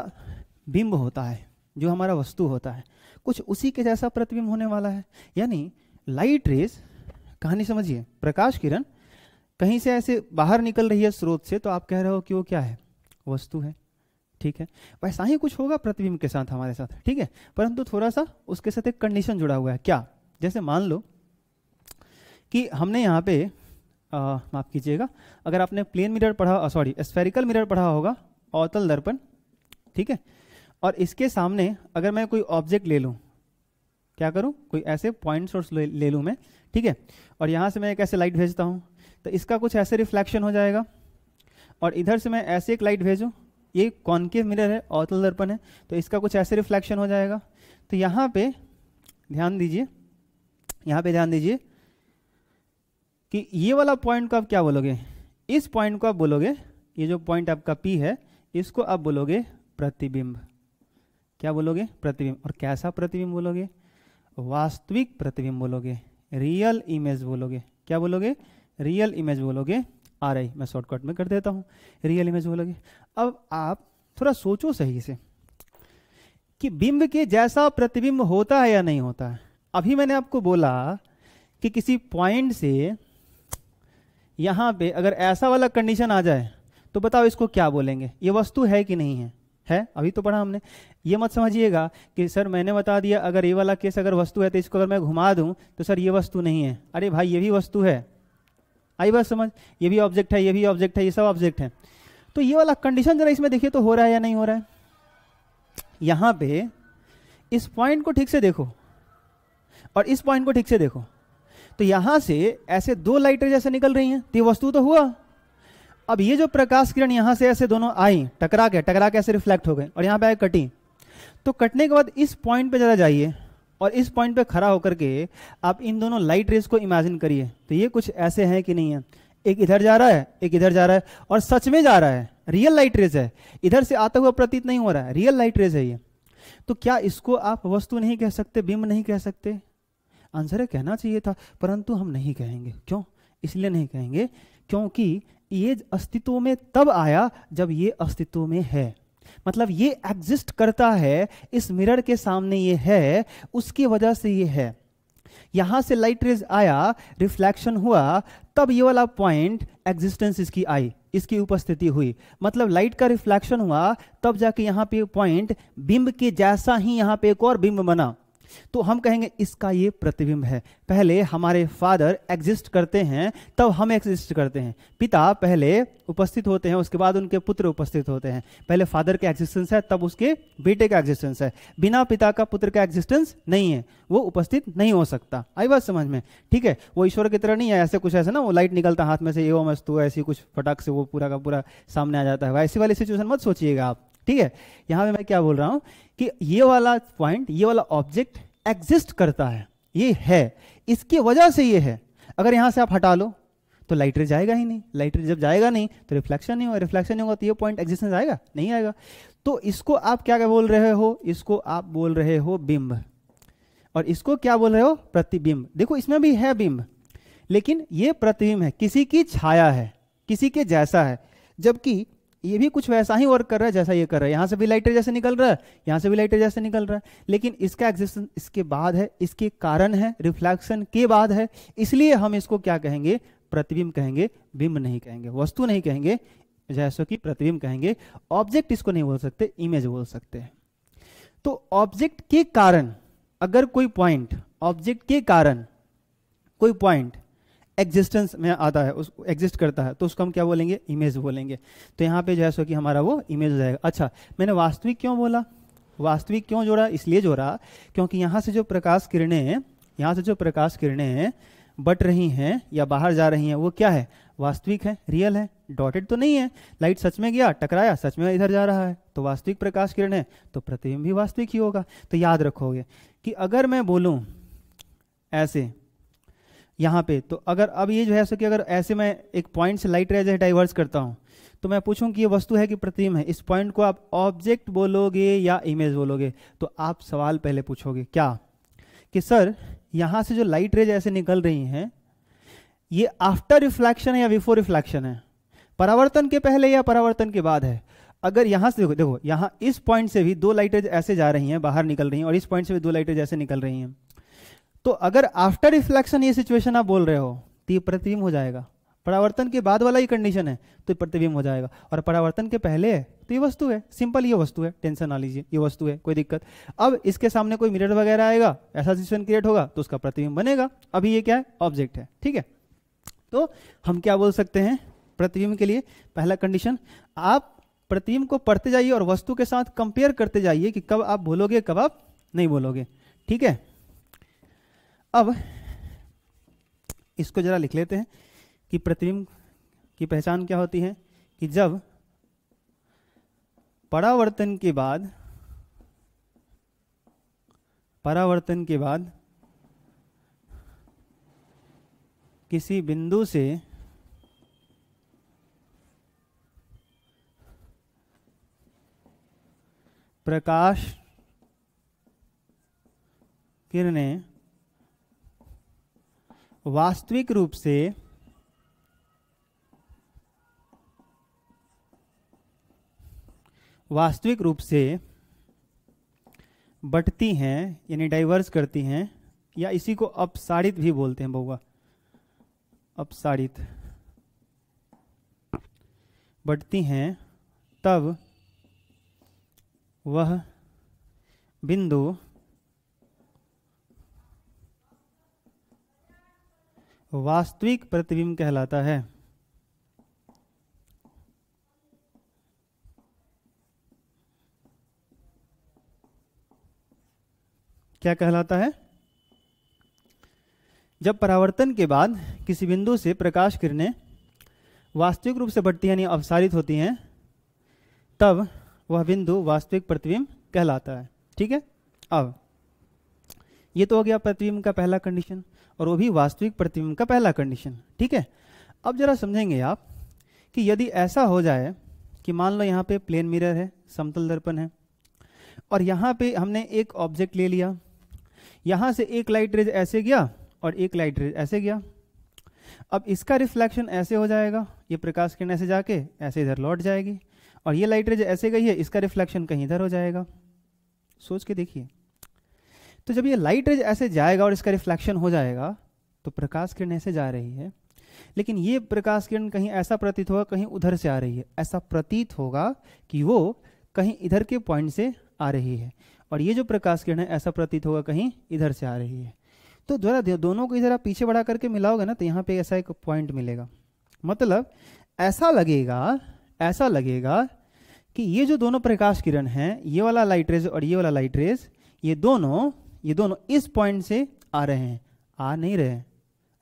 बिंब होता है, जो हमारा वस्तु होता है, कुछ उसी के जैसा प्रतिबिंब होने वाला है। यानी लाइट रेज, कहानी समझिए, प्रकाश किरण कहीं से ऐसे बाहर निकल रही है स्रोत से, तो आप कह रहे हो कि वो क्या है? वस्तु है, ठीक है? वैसा ही कुछ होगा प्रतिबिंब के साथ हमारे साथ, ठीक है? परंतु थोड़ा सा उसके साथ एक कंडीशन जुड़ा हुआ है। क्या? जैसे मान लो कि हमने यहाँ पे माफ कीजिएगा, अगर आपने प्लेन मिरर पढ़ा, सॉरी स्फेरिकल मिरर पढ़ा होगा, अवतल दर्पण, ठीक है? और इसके सामने अगर मैं कोई ऑब्जेक्ट ले लूं, क्या करूं? कोई ऐसे पॉइंट सोर्स ले लूं मैं, ठीक है? और यहां से मैं एक ऐसे लाइट भेजता हूं, तो इसका कुछ ऐसे रिफ्लेक्शन हो जाएगा, और इधर से मैं ऐसे एक लाइट भेजूं, ये कॉन्केव मिरर है, अवतल दर्पण है, तो इसका कुछ ऐसे रिफ्लेक्शन हो जाएगा। तो यहाँ पे ध्यान दीजिए, यहाँ पे ध्यान दीजिए कि ये वाला पॉइंट को आप क्या बोलोगे? इस पॉइंट को आप बोलोगे, ये जो पॉइंट आपका P है, इसको आप बोलोगे प्रतिबिंब। क्या बोलोगे? प्रतिबिंब। और कैसा प्रतिबिंब बोलोगे? वास्तविक प्रतिबिंब बोलोगे, रियल इमेज बोलोगे। क्या बोलोगे? रियल इमेज बोलोगे। आ रही, मैं शॉर्टकट में कर देता हूं, रियल इमेज बोलोगे। अब आप थोड़ा सोचो सही से कि बिंब के जैसा प्रतिबिंब होता है या नहीं होता है। अभी मैंने आपको बोला कि किसी पॉइंट से यहां पे अगर ऐसा वाला कंडीशन आ जाए तो बताओ इसको क्या बोलेंगे? ये वस्तु है कि नहीं है? है, अभी तो पढ़ा हमने। ये मत समझिएगा कि सर मैंने बता दिया अगर ये वाला केस अगर वस्तु है तो इसको अगर मैं घुमा दूं तो सर ये वस्तु नहीं है। अरे भाई, ये भी वस्तु है। आई बात समझ? ये भी ऑब्जेक्ट है, ये भी ऑब्जेक्ट है, ये सब ऑब्जेक्ट है। तो ये वाला कंडीशन जरा इसमें देखिए तो हो रहा है या नहीं हो रहा है? यहां पे इस पॉइंट को ठीक से देखो और इस पॉइंट को ठीक से देखो, तो यहां से ऐसे दो लाइटें जैसे निकल रही हैं, तो ये वस्तु तो हुआ। अब ये जो प्रकाश किरण यहां से ऐसे दोनों आई, टकरा के ऐसे रिफ्लेक्ट हो गए और यहां पे आए कटी। तो कटने के बाद इस पॉइंट पे जरा जाइए और इस पॉइंट पे खड़ा होकर के आप इन दोनों लाइट रेज को इमेजिन करिए। तो ये कुछ ऐसे हैं कि नहीं है, एक इधर जा रहा है, एक इधर जा रहा है, और सच में जा रहा है, रियल लाइट रेज है, इधर से आता हुआ प्रतीत नहीं हो रहा है, रियल लाइट रेज है ये। तो क्या इसको आप वस्तु नहीं कह सकते, बिंब नहीं कह सकते? आंसर है कहना चाहिए था, परंतु हम नहीं कहेंगे। क्यों? इसलिए नहीं कहेंगे क्योंकि ये अस्तित्व में तब आया जब ये अस्तित्व में है, मतलब ये एग्जिस्ट करता है, इस मिरर के सामने ये है, उसकी वजह से ये है। यहां से लाइट रेज आया, रिफ्लेक्शन हुआ, तब ये वाला पॉइंट एग्जिस्टेंस इसकी आई, इसकी उपस्थिति हुई, मतलब लाइट का रिफ्लेक्शन हुआ, तब जाके यहां पे पॉइंट बिंब के जैसा ही यहां पे एक और बिंब बना। तो हम कहेंगे इसका ये प्रतिबिंब है। पहले हमारे फादर एग्जिस्ट करते हैं, तब हम एग्जिस्ट करते हैं। पिता पहले उपस्थित होते हैं, उसके बाद उनके पुत्र उपस्थित होते हैं। पहले फादर का एग्जिस्टेंस है, तब उसके बेटे का एग्जिस्टेंस है। बिना पिता का पुत्र का एग्जिस्टेंस नहीं है, वो उपस्थित नहीं हो सकता। आई बात समझ में? ठीक है, वो ईश्वर की तरह नहीं है ऐसे कुछ ऐसे ना, वो लाइट निकलता हाथ में से, एवं अस्तु, ऐसी कुछ फटाक से वो पूरा का पूरा सामने आ जाता है, वैसी वाली सिचुएशन मत सोचिएगा आप। ठीक है, यहां पे मैं क्या बोल रहा हूं कि ये वाला पॉइंट, ये वाला ऑब्जेक्ट एग्जिस्ट करता है, ये है, इसकी वजह से ये है। अगर यहां से आप हटा लो तो लाइट रे जाएगा ही नहीं, लाइट रे जब जाएगा नहीं तो रिफ्लेक्शन नहीं होगा, रिफ्लेक्शन नहीं होगा तो ये पॉइंट एग्जिस्टेंस आएगा नहीं आएगा। तो इसको आप क्या क्या बोल रहे हो? इसको आप बोल रहे हो बिंब, और इसको क्या बोल रहे हो? प्रतिबिंब। देखो इसमें भी है बिंब, लेकिन ये प्रतिबिंब है, किसी की छाया है, किसी के जैसा है, जबकि ये भी कुछ वैसा ही वर्क कर रहा है जैसा ये कर रहा है। यहां से भी लाइटर जैसे निकल रहा है, यहां से भी लाइटर जैसे निकल रहा है, लेकिन इसका एग्जिस्टेंस इसके बाद है, इसके कारण है, रिफ्लेक्शन के बाद है, इसलिए हम इसको क्या कहेंगे? प्रतिबिंब कहेंगे, बिंब नहीं कहेंगे, वस्तु नहीं कहेंगे, जैसे कि प्रतिबिंब कहेंगे। ऑब्जेक्ट इसको नहीं बोल सकते, इमेज बोल सकते हैं। तो ऑब्जेक्ट के कारण अगर कोई पॉइंट, ऑब्जेक्ट के कारण कोई पॉइंट एग्जिस्टेंस में आता है, उस एग्जिस्ट करता है, तो उसको हम क्या बोलेंगे? इमेज बोलेंगे। तो यहाँ पे जैसा कि हमारा वो इमेज हो जाएगा। अच्छा, मैंने वास्तविक क्यों बोला, वास्तविक क्यों जोड़ा? इसलिए जोड़ा क्योंकि यहाँ से जो प्रकाश किरणें, यहाँ से जो प्रकाश किरणें बट रही हैं या बाहर जा रही हैं, वो क्या है? वास्तविक है, रियल है, डॉटेड तो नहीं है। लाइट सच में गया, टकराया, सच में इधर जा रहा है, तो वास्तविक प्रकाश किरण है, तो प्रतिबिंब भी वास्तविक ही होगा। तो याद रखोगे कि अगर मैं बोलूं ऐसे यहाँ पे, तो अगर अब ये जो है कि अगर ऐसे मैं एक पॉइंट से लाइट रे डाइवर्स करता हूँ, तो मैं पूछूं कि ये वस्तु है कि प्रतिबिंब है, इस पॉइंट को आप ऑब्जेक्ट बोलोगे या इमेज बोलोगे? तो आप सवाल पहले पूछोगे क्या, कि सर यहाँ से जो लाइट रेज ऐसे निकल रही हैं, ये आफ्टर रिफ्लेक्शन है या बिफोर रिफ्लेक्शन है? परावर्तन के पहले या परावर्तन के बाद है? अगर यहां से देखो यहाँ इस पॉइंट से भी दो लाइट रेज ऐसे जा रही हैं, बाहर निकल रही हैं, और इस पॉइंट से भी दो लाइट रेज ऐसे निकल रही हैं, तो अगर आफ्टर रिफ्लेक्शन ये सिचुएशन आप बोल रहे हो तो ये प्रतिबिंब हो जाएगा। परावर्तन के बाद वाला ही कंडीशन है तो ये प्रतिबिंब हो जाएगा, और परावर्तन के पहले है तो ये वस्तु है, सिंपल ये वस्तु है, टेंशन ना लीजिए, ये वस्तु है, कोई दिक्कत। अब इसके सामने कोई मिरर वगैरह आएगा, ऐसा सिचुएशन क्रिएट होगा तो उसका प्रतिबिंब बनेगा। अभी ये क्या है? ऑब्जेक्ट है। ठीक है, तो हम क्या बोल सकते हैं प्रतिबिंब के लिए? पहला कंडीशन, आप प्रतिबिंब को पढ़ते जाइए और वस्तु के साथ कंपेयर करते जाइए कि कब आप बोलोगे, कब आप नहीं बोलोगे। ठीक है, अब इसको जरा लिख लेते हैं कि प्रतिबिंब की पहचान क्या होती है, कि जब परावर्तन के बाद किसी बिंदु से प्रकाश किरणें वास्तविक रूप से बढ़ती हैं, यानी डाइवर्स करती हैं, या इसी को अपसारित भी बोलते हैं बहुआ, अपसारित बढ़ती हैं, तब वह बिंदु वास्तविक प्रतिबिंब कहलाता है। क्या कहलाता है? जब परावर्तन के बाद किसी बिंदु से प्रकाश किरणें वास्तविक रूप से बढ़ती हैं यानी अपसारित होती हैं, तब वह बिंदु वास्तविक प्रतिबिंब कहलाता है। ठीक है, अब ये तो हो गया प्रतिबिंब का पहला कंडीशन, और वो भी वास्तविक प्रतिबिंब का पहला कंडीशन। ठीक है, अब जरा समझेंगे आप कि यदि ऐसा हो जाए कि मान लो यहाँ पे प्लेन मिरर है, समतल दर्पण है, और यहाँ पे हमने एक ऑब्जेक्ट ले लिया, यहाँ से एक लाइट रेज ऐसे गया और एक लाइट रेज ऐसे गया। अब इसका रिफ्लेक्शन ऐसे हो जाएगा, ये प्रकाश किरण ऐसे जाके ऐसे इधर लौट जाएगी, और ये लाइट रेज ऐसे गई है, इसका रिफ्लेक्शन कहीं इधर हो जाएगा। सोच के देखिए, तो जब ये लाइट रेज ऐसे जाएगा और इसका रिफ्लेक्शन हो जाएगा, तो प्रकाश किरण ऐसे जा रही है, लेकिन ये प्रकाश किरण कहीं ऐसा प्रतीत होगा कहीं उधर से आ रही है। ऐसा प्रतीत होगा कि वो कहीं इधर के पॉइंट से आ रही है, और ये जो प्रकाश किरण है ऐसा प्रतीत होगा कहीं इधर से आ रही है। तो जरा दोनों को इधर आप पीछे बढ़ा करके मिलाओगे ना, तो यहाँ पे ऐसा एक पॉइंट मिलेगा। मतलब ऐसा लगेगा कि ये जो दोनों प्रकाश किरण हैं, ये वाला लाइट रेज और ये वाला लाइट रेज, ये दोनों इस पॉइंट से आ रहे हैं, आ नहीं रहे हैं,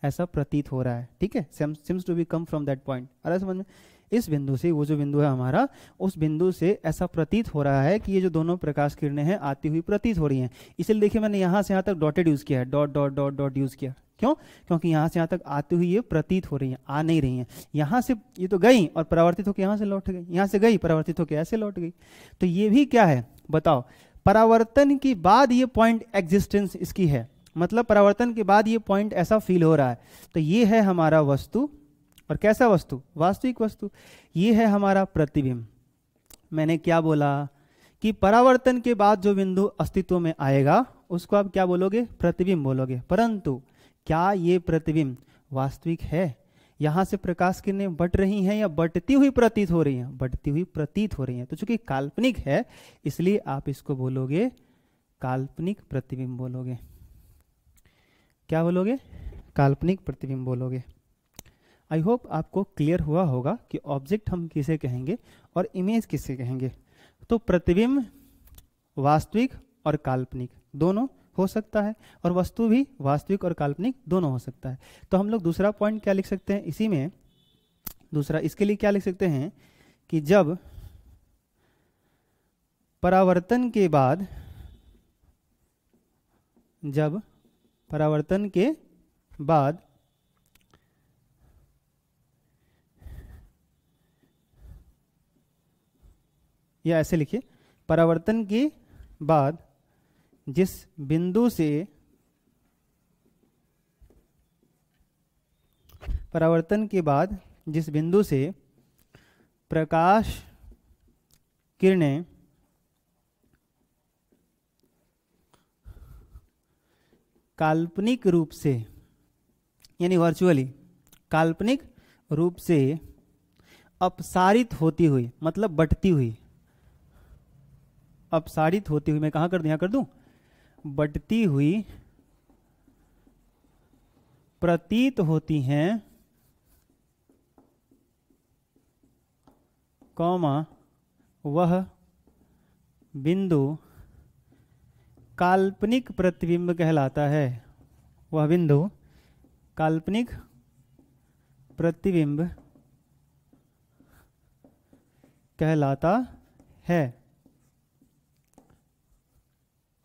ऐसा प्रतीत हो रहा है। ठीक है, seems to be come from that point. अरे समझ में, इस बिंदु से, वो जो बिंदु है हमारा, उस बिंदु से ऐसा प्रतीत हो रहा है कि ये जो दोनों प्रकाश किरणें हैं आती हुई प्रतीत हो रही हैं। इसलिए देखिए मैंने यहाँ से यहाँ तक डॉटेड यूज किया है, dot dot dot dot use किया। क्यों? क्योंकि यहाँ से यहाँ तक आती हुई ये प्रतीत हो रही हैं, आ नहीं रही हैं। यहाँ से ये तो गई और परावर्तित होकर यहाँ से लौट गई, यहाँ से गई परावर्तित होकर ऐसे लौट गई। तो ये भी क्या है बताओ, परावर्तन के बाद ये पॉइंट एग्जिस्टेंस इसकी है, मतलब परावर्तन के बाद ये पॉइंट ऐसा फील हो रहा है। तो ये है हमारा वस्तु, और कैसा वस्तु? वास्तविक वस्तु। ये है हमारा प्रतिबिंब। मैंने क्या बोला कि परावर्तन के बाद जो बिंदु अस्तित्व में आएगा उसको आप क्या बोलोगे? प्रतिबिंब बोलोगे। परंतु क्या ये प्रतिबिंब वास्तविक है? यहां से प्रकाश किरणें बट रही हैं या बढ़ती हुई प्रतीत हो रही हैं? बढ़ती हुई प्रतीत हो रही हैं। तो चूंकि काल्पनिक है इसलिए आप इसको बोलोगे काल्पनिक प्रतिबिंब बोलोगे। क्या बोलोगे? काल्पनिक प्रतिबिंब बोलोगे। आई होप आपको क्लियर हुआ होगा कि ऑब्जेक्ट हम किसे कहेंगे और इमेज किसे कहेंगे। तो प्रतिबिंब वास्तविक और काल्पनिक दोनों हो सकता है, और वस्तु भी वास्तविक और काल्पनिक दोनों हो सकता है। तो हम लोग दूसरा पॉइंट क्या लिख सकते हैं इसी में? दूसरा इसके लिए क्या लिख सकते हैं कि जब परावर्तन के बाद या ऐसे लिखिए, परावर्तन के बाद जिस बिंदु से प्रकाश किरणें काल्पनिक रूप से यानी वर्चुअली काल्पनिक रूप से अपसारित होती हुई, मतलब बढ़ती हुई, अपसारित होती हुई, मैं कहां कर दूं? यहां कर दूं, बढ़ती हुई प्रतीत होती हैं, कौमा वह बिंदु काल्पनिक प्रतिबिंब कहलाता है। वह बिंदु काल्पनिक प्रतिबिंब कहलाता है।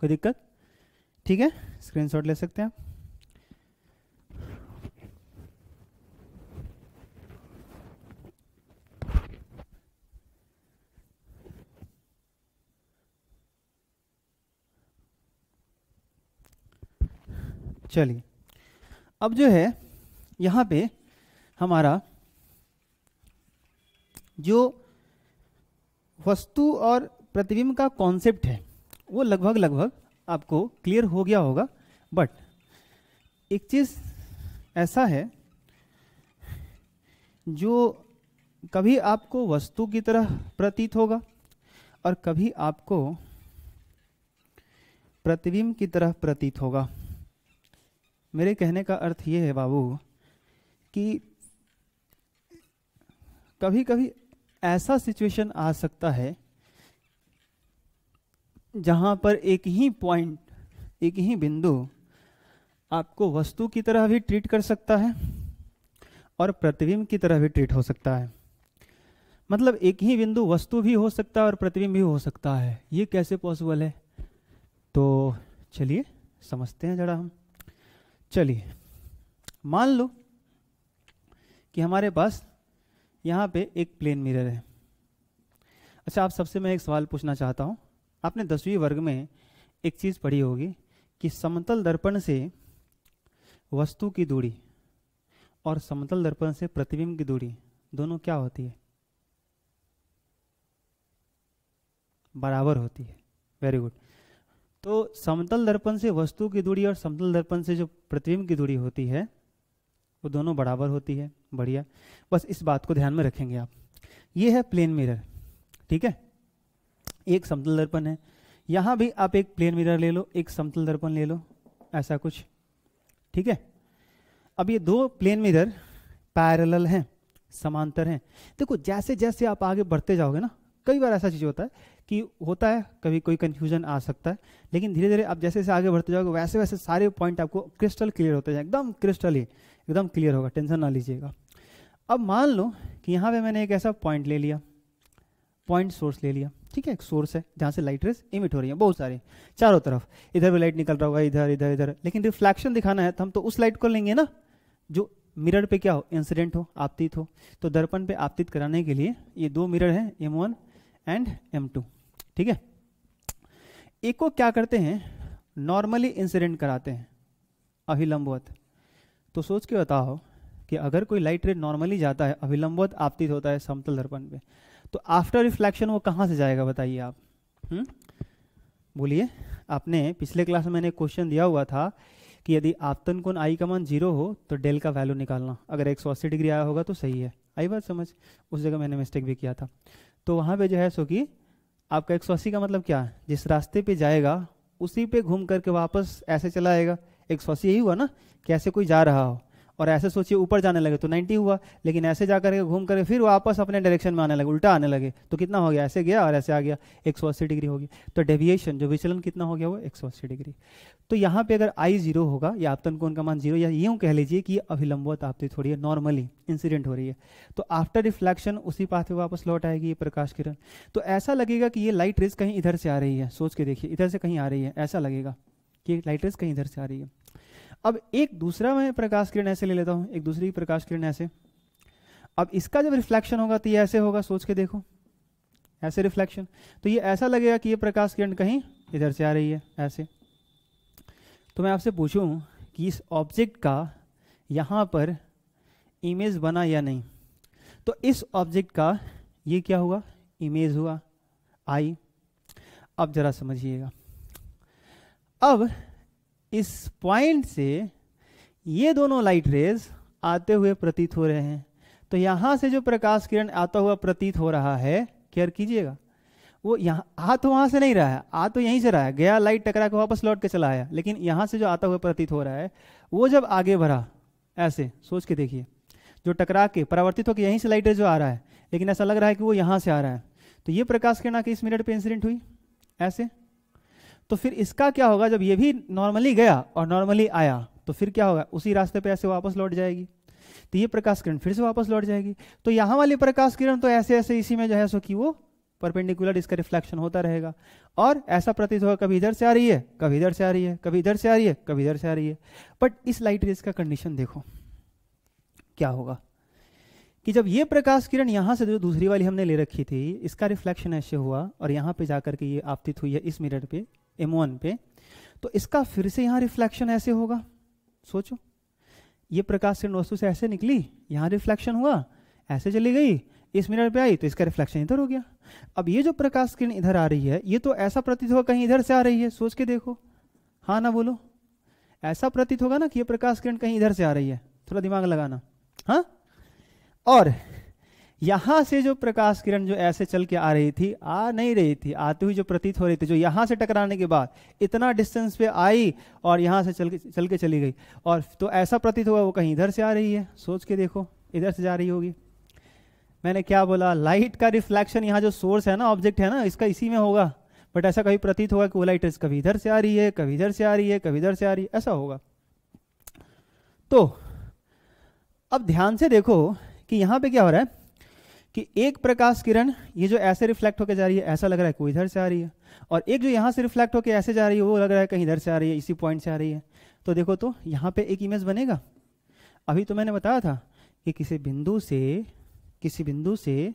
कोई दिक्कत? ठीक है, स्क्रीनशॉट ले सकते हैं आप। चलिए, अब जो है यहां पे हमारा जो वस्तु और प्रतिबिंब का कॉन्सेप्ट है वो लगभग आपको क्लियर हो गया होगा। बट एक चीज ऐसा है जो कभी आपको वस्तु की तरह प्रतीत होगा और कभी आपको प्रतिबिंब की तरह प्रतीत होगा। मेरे कहने का अर्थ ये है बाबू कि कभी कभी ऐसा सिचुएशन आ सकता है जहां पर एक ही पॉइंट, एक ही बिंदु आपको वस्तु की तरह भी ट्रीट कर सकता है और प्रतिबिंब की तरह भी ट्रीट हो सकता है। मतलब एक ही बिंदु वस्तु भी हो सकता है और प्रतिबिंब भी हो सकता है। ये कैसे पॉसिबल है? तो चलिए समझते हैं जरा हम। चलिए मान लो कि हमारे पास यहाँ पे एक प्लेन मिरर है। अच्छा, आप सबसे मैं एक सवाल पूछना चाहता हूँ। आपने 10वीं वर्ग में एक चीज़ पढ़ी होगी कि समतल दर्पण से वस्तु की दूरी और समतल दर्पण से प्रतिबिंब की दूरी दोनों क्या होती है? बराबर होती है। Very good. तो समतल दर्पण से वस्तु की दूरी और समतल दर्पण से जो प्रतिबिंब की दूरी होती है वो दोनों बराबर होती है। बढ़िया, बस इस बात को ध्यान में रखेंगे आप। ये है प्लेन मिरर, ठीक है। एक समतल दर्पण है, यहां भी आप एक प्लेन मिरर ले लो, एक समतल दर्पण ले लो, ऐसा कुछ, ठीक है। अब ये दो प्लेन मिरर पैरेलल हैं, समांतर हैं। देखो जैसे जैसे आप आगे बढ़ते जाओगे ना, कई बार ऐसा चीज होता है कि होता है कभी कोई कंफ्यूजन आ सकता है, लेकिन धीरे धीरे आप जैसे जैसे आगे बढ़ते जाओगे वैसे वैसे सारे पॉइंट आपको क्रिस्टल क्लियर होते जाए, एकदम क्रिस्टल ही एकदम क्लियर होगा, टेंशन ना लीजिएगा। अब मान लो कि यहाँ पे मैंने एक ऐसा पॉइंट ले लिया, पॉइंट सोर्स ले लिया, ठीक है। एक सोर्स है जहाँ से लाइट रेज इमिट हो रही है, बहुत सारे चारों तरफ, इधर भी लाइट निकल रहा होगा, इधर इधर इधर, लेकिन रिफ्लेक्शन दिखाना है तो हम तो उस लाइट को लेंगे ना जो मिरर पे क्या हो, इंसिडेंट हो, आपतित हो। तो दर्पण पे आपतित कराने के लिए ये दो मिरर हैं, M1 एंड M2, ठीक है। एक को क्या करते हैं, नॉर्मली इंसिडेंट कराते हैं, अभिलंबवत। तो सोच के बताओ कि अगर कोई लाइट रे नॉर्मली जाता है, अभिलंबवत आपतित होता है समतल दर्पण पे, तो आफ्टर रिफ्लेक्शन वो कहाँ से जाएगा बताइए आप? बोलिए। आपने पिछले क्लास में मैंने क्वेश्चन दिया हुआ था कि यदि आपतन कोण आई का मान 0 हो तो डेल का वैल्यू निकालना, अगर 180 डिग्री आया होगा तो सही है। आई बात समझ? उस जगह मैंने मिस्टेक भी किया था। तो वहाँ पे जो है सो कि आपका 180 का मतलब क्या है, जिस रास्ते पे जाएगा उसी पे घूम करके वापस ऐसे चला आएगा। 180 यही हुआ ना कि ऐसे कोई जा रहा हो और ऐसे सोचिए ऊपर जाने लगे तो 90 हुआ, लेकिन ऐसे जा करके घूम करके फिर वापस अपने डायरेक्शन में आने लगे, उल्टा आने लगे, तो कितना हो गया, ऐसे गया और ऐसे आ गया, 180 डिग्री हो गया। तो डेविएशन जो विचलन कितना हो गया, वो 180 डिग्री। तो यहाँ पे अगर आई 0 होगा या आपतन कोण का मान 0, या यूं कह लीजिए कि अभिलंबवत आपतित हो रही है, नॉर्मली इंसिडेंट हो रही है, तो आफ्टर रिफ्लेक्शन उसी पाथ पे वापस लौट आएगी ये प्रकाश किरण। तो ऐसा लगेगा कि ये लाइट रेज कहीं इधर से आ रही है, सोच के देखिए, इधर से कहीं आ रही है, ऐसा लगेगा कि लाइट रेज कहीं इधर से आ रही है। अब एक दूसरा मैं प्रकाश किरण ऐसे ले लेता हूं, एक दूसरी प्रकाश किरण ऐसे। अब इसका जब रिफ्लेक्शन होगा तो ये ऐसे होगा, सोच के देखो, ऐसे रिफ्लेक्शन, तो ये ऐसा लगेगा कि ये प्रकाश किरण कहीं इधर से आ रही है, ऐसे। तो मैं आपसे पूछूं कि इस ऑब्जेक्ट का यहां पर इमेज बना या नहीं, तो इस ऑब्जेक्ट का ये क्या हुआ, इमेज हुआ, आई। अब जरा समझिएगा, अब इस पॉइंट से ये दोनों लाइट रेज आते हुए प्रतीत हो रहे हैं, तो यहां से जो प्रकाश किरण आता हुआ प्रतीत हो रहा है, केयर कीजिएगा, वो यहाँ आ तो वहां से नहीं रहा है, आ तो यहीं से रहा है, गया लाइट टकरा के वापस लौट के चला आया, लेकिन यहां से जो आता हुआ प्रतीत हो रहा है वो जब आगे बढ़ा, ऐसे सोच के देखिए, जो टकरा के परावर्तित होकर यहीं से लाइट रेज जो आ रहा है, लेकिन ऐसा लग रहा है कि वो यहां से आ रहा है, तो ये प्रकाश किरण आके इस मिरर पे इंसिडेंट हुई, ऐसे। तो फिर इसका क्या होगा, जब ये भी नॉर्मली गया और नॉर्मली आया, तो फिर क्या होगा, उसी रास्ते पे ऐसे वापस लौट जाएगी, तो ये प्रकाश किरण फिर से वापस लौट जाएगी। तो यहाँ वाली प्रकाश किरण तो ऐसे ऐसे इसी में जो है सो कि वो परपेंडिकुलर इसका रिफ्लेक्शन होता रहेगा, और ऐसा प्रतीत होगा कभी इधर से आ रही है, कभी इधर से आ रही है, कभी इधर से आ रही है, कभी इधर से आ रही है। बट इस लाइट रेज का कंडीशन देखो क्या होगा कि जब ये प्रकाश किरण यहाँ से जो दूसरी वाली हमने ले रखी थी, इसका रिफ्लेक्शन ऐसे हुआ और यहाँ पे जाकर के ये आपतित हुई है इस मिरर पे, M1 पे, तो इसका फिर से यहाँ रिफ्लेक्शन ऐसे होगा। सोचो, ये प्रकाश किरण वस्तु से ऐसे निकली, यहाँ रिफ्लेक्शन हुआ, ऐसे चली गई, इस मिरर पे आई, तो इसका रिफ्लेक्शन इधर हो गया। अब ये जो प्रकाश किरण इधर आ रही है, ये तो ऐसा प्रतीत होगा कहीं इधर से आ रही है, सोच के देखो, हाँ ना बोलो, ऐसा प्रतीत होगा ना कि ये प्रकाश किरण कहीं इधर से आ रही है, थोड़ा दिमाग लगाना, हाँ। और यहां से जो प्रकाश किरण जो ऐसे चल के आ रही थी, आ नहीं रही थी, आती हुई जो प्रतीत हो रही थी, जो यहां से टकराने के बाद इतना डिस्टेंस पे आई और यहां से चल के चली गई, और तो ऐसा प्रतीत हुआ वो कहीं इधर से आ रही है, सोच के देखो, इधर से जा रही होगी। मैंने क्या बोला, लाइट का रिफ्लेक्शन यहाँ जो सोर्स है ना, ऑब्जेक्ट है ना, इसका इसी में होगा, बट ऐसा कभी प्रतीत होगा कि वो लाइट कभी इधर से आ रही है, कभी इधर से आ रही है, कभी इधर से आ रही है, ऐसा होगा। तो अब ध्यान से देखो कि यहाँ पे क्या हो रहा है कि एक प्रकाश किरण ये जो ऐसे रिफ्लेक्ट होकर जा रही है, ऐसा लग रहा है कोई इधर से आ रही है, और एक जो यहाँ से रिफ्लेक्ट होकर ऐसे जा रही है वो लग रहा है कहीं इधर से आ रही है, इसी पॉइंट से आ रही है। तो देखो तो यहाँ पे एक इमेज बनेगा। अभी तो मैंने बताया था कि किसी बिंदु से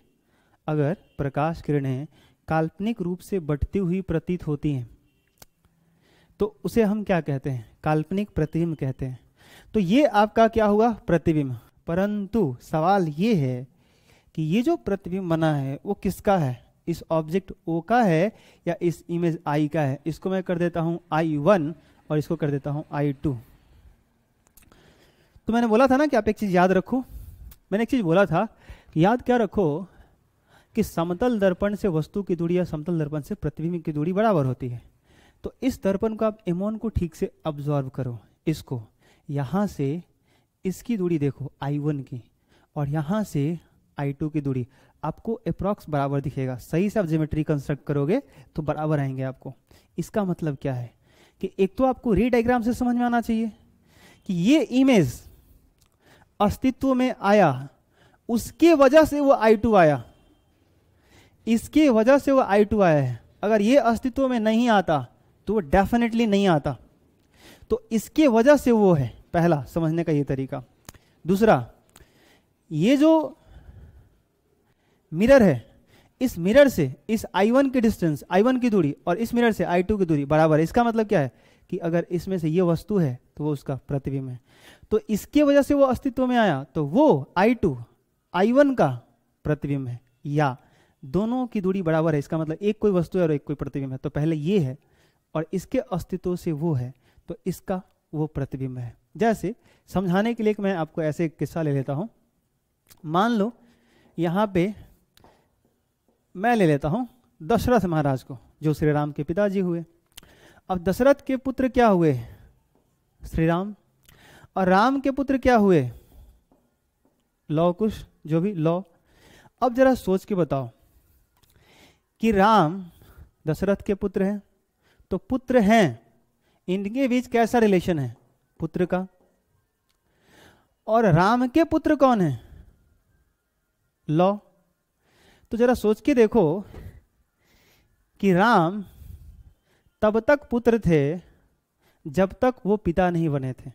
अगर प्रकाश किरणें काल्पनिक रूप से बढ़ती हुई प्रतीत होती हैं तो उसे हम क्या कहते हैं? काल्पनिक प्रतिबिंब कहते हैं। तो ये आपका क्या हुआ? प्रतिबिंब। परंतु सवाल ये है कि ये जो प्रतिबिंब बना है वो किसका है? इस ऑब्जेक्ट O का है या इस इमेज I का है? इसको मैं कर देता हूं I1 और इसको कर देता हूं I2। तो मैंने बोला था ना कि आप एक चीज याद रखो। मैंने एक चीज बोला था कि याद क्या रखो कि समतल दर्पण से वस्तु की दूरी या समतल दर्पण से प्रतिबिंब की दूरी बराबर होती है। तो इस दर्पण को आप एमोन को ठीक से ऑब्जर्व करो। इसको यहां से इसकी दूरी देखो I1 की, और यहां से I2 की दूरी आपको अप्रॉक्स बराबर दिखेगा। सही से आप ज्योमेट्री कंस्ट्रक्ट करोगे तो बराबर आएंगे आपको। इसका मतलब क्या है कि एक तो आपको री डायग्राम से समझ में आना चाहिए कि ये इमेज अस्तित्व में आया, उसके वजह से वो I2 आया, इसके वजह से वो I2 आया है। अगर ये अस्तित्व में नहीं आता तो वो डेफिनेटली नहीं आता। तो इसके वजह से वो है, पहला समझने का ये तरीका। दूसरा, ये जो मिरर है, इस मिरर से इस I1 की डिस्टेंस, I1 की दूरी, और इस मिरर से I2 की दूरी बराबर है। इसका मतलब क्या है कि अगर इसमें से ये वस्तु है तो वो उसका प्रतिबिंब है। तो इसके वजह से वो अस्तित्व में आया तो वो I2 I1 का प्रतिबिंब है, या दोनों की दूरी बराबर है। इसका मतलब एक कोई वस्तु है और एक कोई प्रतिबिंब है। तो पहले ये है और इसके अस्तित्व से वो है, तो इसका वो प्रतिबिंब है। जैसे समझाने के लिए मैं आपको ऐसे एक किस्सा ले लेता हूं। मान लो यहां पे मैं ले लेता हूं दशरथ महाराज को, जो श्री राम के पिताजी हुए। अब दशरथ के पुत्र क्या हुए? श्री राम। और राम के पुत्र क्या हुए? लौ कुश, जो भी लौ। अब जरा सोच के बताओ कि राम दशरथ के पुत्र हैं, तो पुत्र हैं, इनके बीच कैसा रिलेशन है? पुत्र का। और राम के पुत्र कौन है? लौ। तो जरा सोच के देखो कि राम तब तक पुत्र थे जब तक वो पिता नहीं बने थे।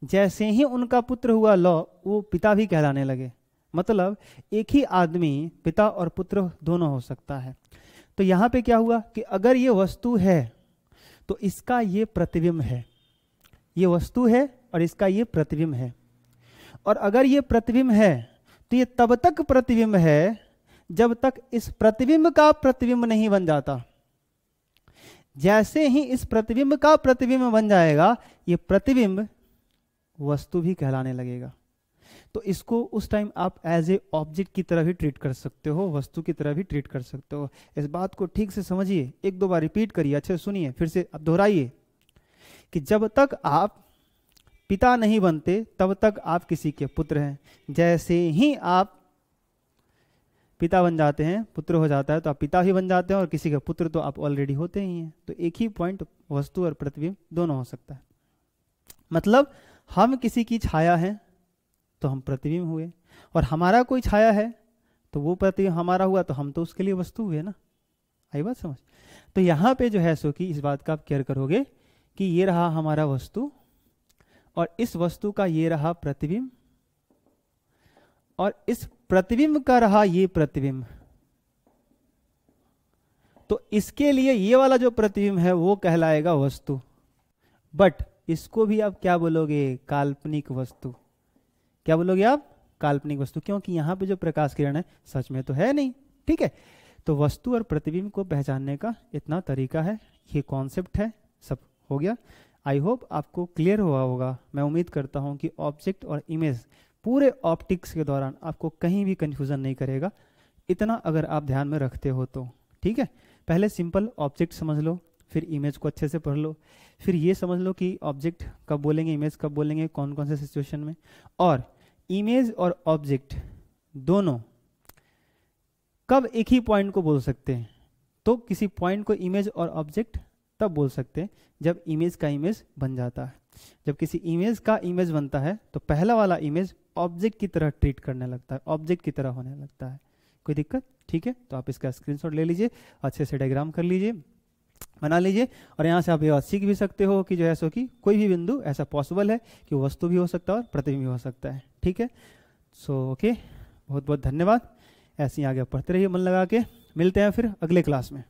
जैसे ही उनका पुत्र हुआ लौ, वो पिता भी कहलाने लगे। मतलब एक ही आदमी पिता और पुत्र दोनों हो सकता है। तो यहां पे क्या हुआ कि अगर ये वस्तु है तो इसका ये प्रतिबिंब है। ये वस्तु है और इसका ये प्रतिबिंब है। और अगर ये प्रतिबिंब है तो ये तब तक प्रतिबिंब है जब तक इस प्रतिबिंब का प्रतिबिंब नहीं बन जाता। जैसे ही इस प्रतिबिंब का प्रतिबिंब बन जाएगा, ये प्रतिबिंब वस्तु भी कहलाने लगेगा। तो इसको उस टाइम आप एज ए ऑब्जेक्ट की तरह भी ट्रीट कर सकते हो, वस्तु की तरह भी ट्रीट कर सकते हो। इस बात को ठीक से समझिए, एक दो बार रिपीट करिए, अच्छे से सुनिए, फिर से अब दोहराइए कि जब तक आप पिता नहीं बनते तब तक आप किसी के पुत्र हैं। जैसे ही आप पिता बन जाते हैं, पुत्र हो जाता है, तो आप पिता ही बन जाते हैं, और किसी के पुत्र तो आप ऑलरेडी होते ही हैं। तो एक ही पॉइंट वस्तु और प्रतिबिंब दोनों हो सकता है। मतलब हम किसी की छाया हैं तो हम प्रतिबिंब हुए, और हमारा कोई छाया है तो वो प्रतिबिंब हमारा हुआ, तो हम तो उसके लिए वस्तु हुए ना। आई बात समझ? तो यहाँ पे जो है सो कि इस बात का आप केयर करोगे कि ये रहा हमारा वस्तु, और इस वस्तु का ये रहा प्रतिबिंब, और इस प्रतिबिंब का रहा ये प्रतिबिंब। तो इसके लिए ये वाला जो प्रतिबिंब है वो कहलाएगा वस्तु। बट इसको भी आप क्या बोलोगे? काल्पनिक वस्तु। क्या बोलोगे आप? काल्पनिक वस्तु। क्योंकि यहां पे जो प्रकाश किरण है सच में तो है नहीं। ठीक है, तो वस्तु और प्रतिबिंब को पहचानने का इतना तरीका है, ये कॉन्सेप्ट है, सब हो गया। आई होप आपको क्लियर हुआ होगा। मैं उम्मीद करता हूं कि ऑब्जेक्ट और इमेज पूरे ऑप्टिक्स के दौरान आपको कहीं भी कंफ्यूजन नहीं करेगा, इतना अगर आप ध्यान में रखते हो तो। ठीक है, पहले सिंपल ऑब्जेक्ट समझ लो, फिर इमेज को अच्छे से पढ़ लो, फिर ये समझ लो कि ऑब्जेक्ट कब बोलेंगे, इमेज कब बोलेंगे, कौन कौन से सिचुएशन में, और इमेज और ऑब्जेक्ट दोनों कब एक ही पॉइंट को बोल सकते हैं। तो किसी पॉइंट को इमेज और ऑब्जेक्ट तब बोल सकते हैं जब इमेज का इमेज बन जाता है। जब किसी इमेज का इमेज बनता है तो पहला वाला इमेज ऑब्जेक्ट की तरह ट्रीट करने लगता है, ऑब्जेक्ट की तरह होने लगता है। कोई दिक्कत? ठीक है, तो आप इसका स्क्रीनशॉट ले लीजिए, अच्छे से डायग्राम कर लीजिए, बना लीजिए। और यहाँ से आप यह सीख भी सकते हो कि जो है सो कि कोई भी बिंदु ऐसा पॉसिबल है कि वस्तु भी हो सकता है और प्रतिबिंब भी हो सकता है। ठीक है, सो ओके, बहुत बहुत धन्यवाद। ऐसे ही आगे पढ़ते रहिए मन लगा के। मिलते हैं फिर अगले क्लास में।